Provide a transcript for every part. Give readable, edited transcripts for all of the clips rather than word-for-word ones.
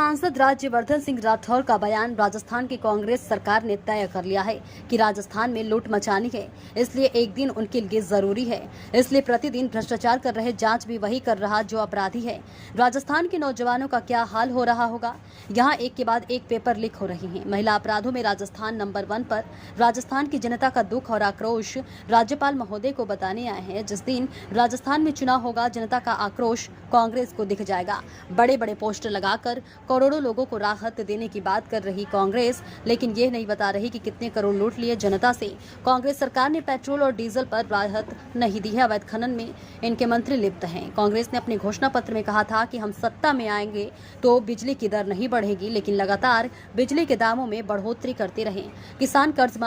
सांसद राज्यवर्धन सिंह राठौर का बयान। राजस्थान की कांग्रेस सरकार ने तय कर लिया है कि राजस्थान में लूट मचानी है, इसलिए एक दिन उनके लिए जरूरी है। इसलिए प्रतिदिन भ्रष्टाचार कर रहे जांच भी वही कर रहा जो अपराधी है। राजस्थान के नौजवानों का क्या हाल हो रहा होगा। यहाँ एक के बाद एक पेपर लीक हो रही हैं। महिला अपराधों में राजस्थान नंबर 1 पर। राजस्थान की जनता का दुख और आक्रोश राज्यपाल महोदय को बताने आए हैं। जिस दिन राजस्थान में चुनाव होगा, जनता का आक्रोश कांग्रेस को दिख जाएगा। बड़े बड़े पोस्टर लगाकर करोड़ों लोगों को राहत देने की बात कर रही कांग्रेस, लेकिन ये नहीं बता रही कि कितने करोड़ लूट लिए जनता से। कांग्रेस सरकार ने पेट्रोल और डीजल पर राहत नहीं दी है। अवैध खनन में इनके मंत्री लिप्त हैं। कांग्रेस ने अपने घोषणा पत्र में कहा था कि हम सत्ता में आएंगे तो बिजली की दर नहीं बढ़ेगी, लेकिन लगातार बिजली के दामों में बढ़ोतरी करते रहे। किसान कर्ज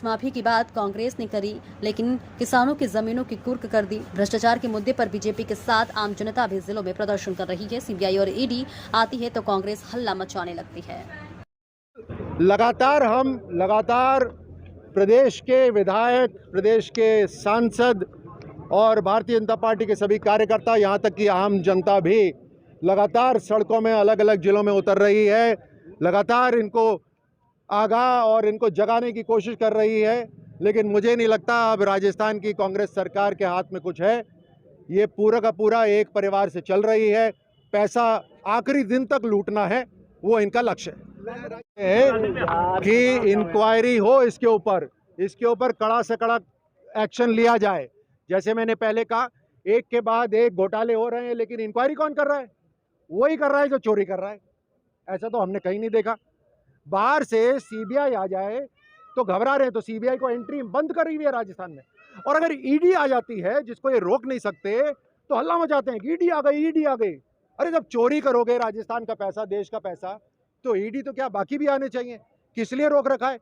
माफी की बात कांग्रेस ने करी, लेकिन किसानों की जमीनों की कुर्क कर दी। भ्रष्टाचार के मुद्दे पर बीजेपी के साथ आम जनता भी जिलों में प्रदर्शन कर रही है। सीबीआई और ईडी आती है तो कांग्रेस हल्ला मचाने लगती है। लगातार प्रदेश के विधायक, प्रदेश के सांसद और भारतीय जनता पार्टी के सभी कार्यकर्ता, यहाँ तक कि आम जनता भी लगातार सड़कों में अलग अलग जिलों में उतर रही है। लगातार इनको आगाह और इनको जगाने की कोशिश कर रही है, लेकिन मुझे नहीं लगता अब राजस्थान की कांग्रेस सरकार के हाथ में कुछ है। ये पूरा का पूरा एक परिवार से चल रही है। पैसा आखिरी दिन तक लूटना है, वो इनका लक्ष्य है कि इंक्वायरी हो, इसके ऊपर कड़ा से कड़ा एक्शन लिया जाए। जैसे मैंने पहले कहा, एक के बाद एक घोटाले हो रहे हैं, लेकिन इंक्वायरी कौन कर रहा है? वही कर रहा है जो चोरी कर रहा है। ऐसा तो हमने कहीं नहीं देखा। बाहर से सीबीआई आ जाए तो घबरा रहे हैं, तो सीबीआई को एंट्री बंद करी हुई है राजस्थान में। और अगर ईडी आ जाती है, जिसको ये रोक नहीं सकते, तो हल्ला मचाते हैं कि ईडी आ गई। अरे जब चोरी करोगे राजस्थान का पैसा, देश का पैसा, तो ईडी तो क्या बाकी भी आने चाहिए? किस लिए रोक रखा है?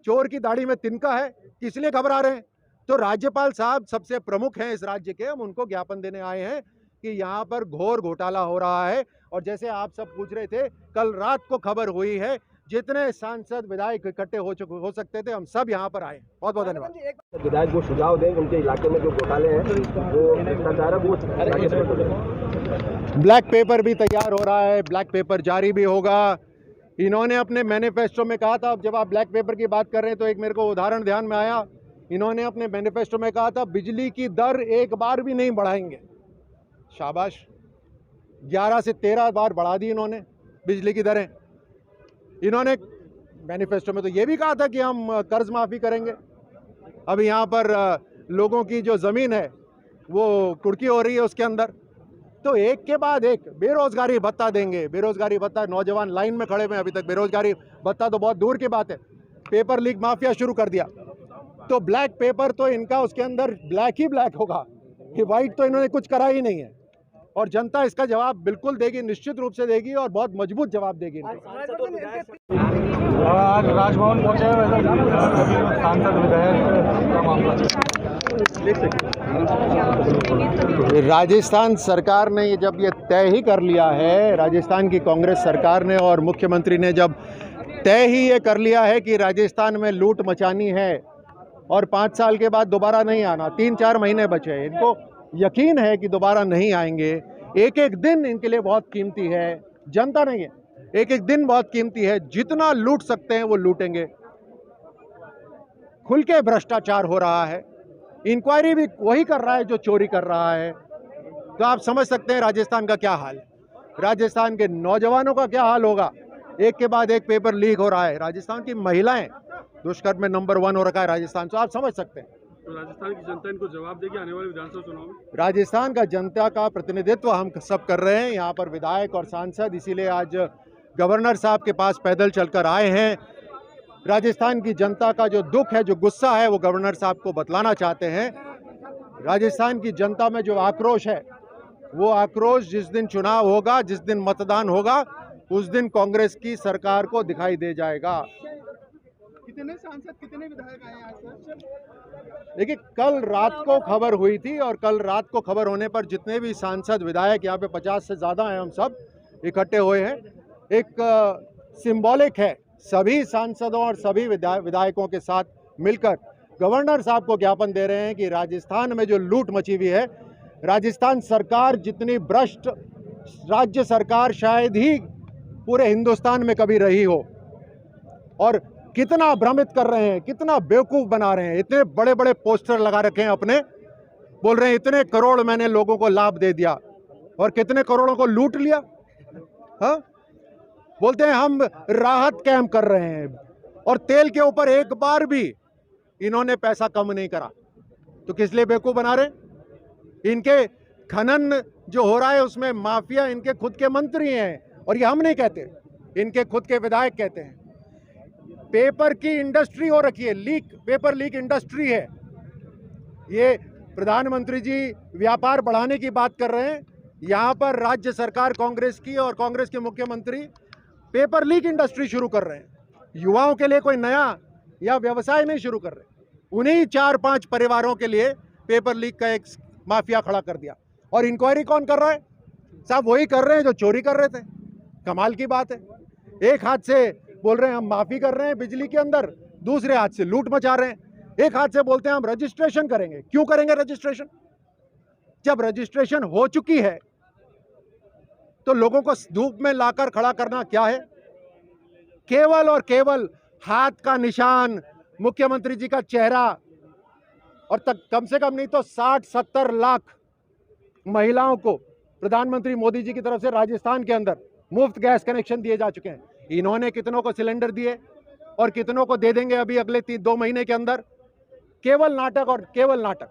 चोर की दाढ़ी में तिनका है, किस लिए घबरा रहे हैं? तो राज्यपाल साहब सबसे प्रमुख हैं इस राज्य के, हम उनको ज्ञापन देने आए हैं कि यहाँ पर घोर घोटाला हो रहा है। और जैसे आप सब पूछ रहे थे, कल रात को खबर हुई है, जितने सांसद विधायक इकट्ठे हो सकते थे, हम सब यहाँ पर आए। बहुत बहुत धन्यवाद। विधायक वो सुझाव दें उनके इलाके में जो घोटाले हैं, वो भ्रष्टाचार है, वो ब्लैक पेपर भी तैयार हो रहा है, ब्लैक पेपर जारी भी होगा। इन्होंने अपने मैनिफेस्टो में कहा था, अब जब आप ब्लैक पेपर की बात कर रहे हैं तो एक मेरे को उदाहरण ध्यान में आया। इन्होंने अपने मैनिफेस्टो में कहा था बिजली की दर एक बार भी नहीं बढ़ाएंगे। शाबाश, 11 से 13 बार बढ़ा दी इन्होंने बिजली की दरें। इन्होंने मैनिफेस्टो में तो ये भी कहा था कि हम कर्ज माफ़ी करेंगे। अब यहाँ पर लोगों की जो ज़मीन है वो कुर्की हो रही है उसके अंदर। तो एक के बाद एक बेरोज़गारी भत्ता देंगे। बेरोज़गारी भत्ता, नौजवान लाइन में खड़े हुए हैं अभी तक। बेरोज़गारी भत्ता तो बहुत दूर की बात है। पेपर लीक माफिया शुरू कर दिया, तो ब्लैक पेपर तो इनका उसके अंदर ब्लैक ही ब्लैक होगा, कि वाइट तो इन्होंने कुछ करा ही नहीं है। और जनता इसका जवाब बिल्कुल देगी, निश्चित रूप से देगी, और बहुत मजबूत जवाब देगी। आज राजभवन पहुंचे सांसद विधायक। राजस्थान सरकार ने जब ये तय ही कर लिया है, राजस्थान की कांग्रेस सरकार ने और मुख्यमंत्री ने जब तय ही ये कर लिया है कि राजस्थान में लूट मचानी है और 5 साल के बाद दोबारा नहीं आना, 3-4 महीने बचे हैं, इनको यकीन है कि दोबारा नहीं आएंगे। एक एक दिन इनके लिए बहुत कीमती है, जनता नहीं है, एक एक दिन बहुत कीमती है। जितना लूट सकते हैं वो लूटेंगे। खुल के भ्रष्टाचार हो रहा है, इंक्वायरी भी वही कर रहा है जो चोरी कर रहा है। तो आप समझ सकते हैं राजस्थान का क्या हाल है, राजस्थान के नौजवानों का क्या हाल होगा। एक के बाद एक पेपर लीक हो रहा है। राजस्थान की महिलाएं दुष्कर्म में नंबर 1 हो रखा है राजस्थान, तो आप समझ सकते हैं। तो राजस्थान की जनता इनको जवाब देगी आने वाले विधानसभा चुनाव में। राजस्थान का जनता का प्रतिनिधित्व हम सब कर रहे हैं, यहाँ पर विधायक और सांसद, इसीलिए आज गवर्नर साहब के पास पैदल चलकर आए हैं। राजस्थान की जनता का जो दुख है, जो गुस्सा है, वो गवर्नर साहब को बतलाना चाहते हैं। राजस्थान की जनता में जो आक्रोश है, वो आक्रोश जिस दिन चुनाव होगा, जिस दिन मतदान होगा, उस दिन कांग्रेस की सरकार को दिखाई दे जाएगा। कितने सांसद, कितने विधायक आए हैं आज? देखिए, कल रात को खबर हुई थी, और कल रात को खबर होने पर जितने भी सांसद विधायक, यहाँ पे 50 से ज़्यादा हैं, हम सब इकट्ठे हुए हैं। एक सिंबॉलिक है, सभी सांसदों और सभी विधायकों के साथ मिलकर गवर्नर साहब को ज्ञापन दे रहे हैं कि राजस्थान में जो लूट मची हुई है, राजस्थान सरकार जितनी भ्रष्ट राज्य सरकार शायद ही पूरे हिंदुस्तान में कभी रही हो। और कितना भ्रमित कर रहे हैं, कितना बेवकूफ़ बना रहे हैं। इतने बड़े बड़े पोस्टर लगा रखे हैं अपने, बोल रहे हैं इतने करोड़ मैंने लोगों को लाभ दे दिया, और कितने करोड़ों को लूट लिया। हाँ, बोलते हैं हम राहत कैंप कर रहे हैं, और तेल के ऊपर एक बार भी इन्होंने पैसा कम नहीं करा। तो किस लिए बेवकूफ़ बना रहे हैं? इनके खनन जो हो रहा है उसमें माफिया इनके खुद के मंत्री हैं, और ये हम नहीं कहते, इनके खुद के विधायक कहते हैं। पेपर की इंडस्ट्री हो रखी है, पेपर लीक इंडस्ट्री है। ये प्रधानमंत्री जी व्यापार बढ़ाने की बात कर रहे हैं, यहाँ पर राज्य सरकार कांग्रेस की और कांग्रेस के मुख्यमंत्री पेपर लीक इंडस्ट्री शुरू कर रहे हैं। युवाओं के लिए कोई नया या व्यवसाय नहीं शुरू कर रहे, उन्हीं 4-5 परिवारों के लिए पेपर लीक का एक माफिया खड़ा कर दिया। और इंक्वायरी कौन कर रहा है? साहब वही कर रहे हैं जो चोरी कर रहे थे। कमाल की बात है, एक हाथ से बोल रहे हैं हम माफी कर रहे हैं बिजली के अंदर, दूसरे हाथ से लूट मचा रहे हैं। एक हाथ से बोलते हैं हम रजिस्ट्रेशन करेंगे। क्यों करेंगे रजिस्ट्रेशन? जब रजिस्ट्रेशन हो चुकी है तो लोगों को धूप में लाकर खड़ा करना क्या है? केवल और केवल हाथ का निशान, मुख्यमंत्री जी का चेहरा, और तक कम से कम नहीं तो 60-70 लाख महिलाओं को प्रधानमंत्री मोदी जी की तरफ से राजस्थान के अंदर मुफ्त गैस कनेक्शन दिए जा चुके हैं। इन्होंने कितनों को सिलेंडर दिए और कितनों को दे देंगे अभी अगले 2 महीने के अंदर? केवल नाटक और केवल नाटक।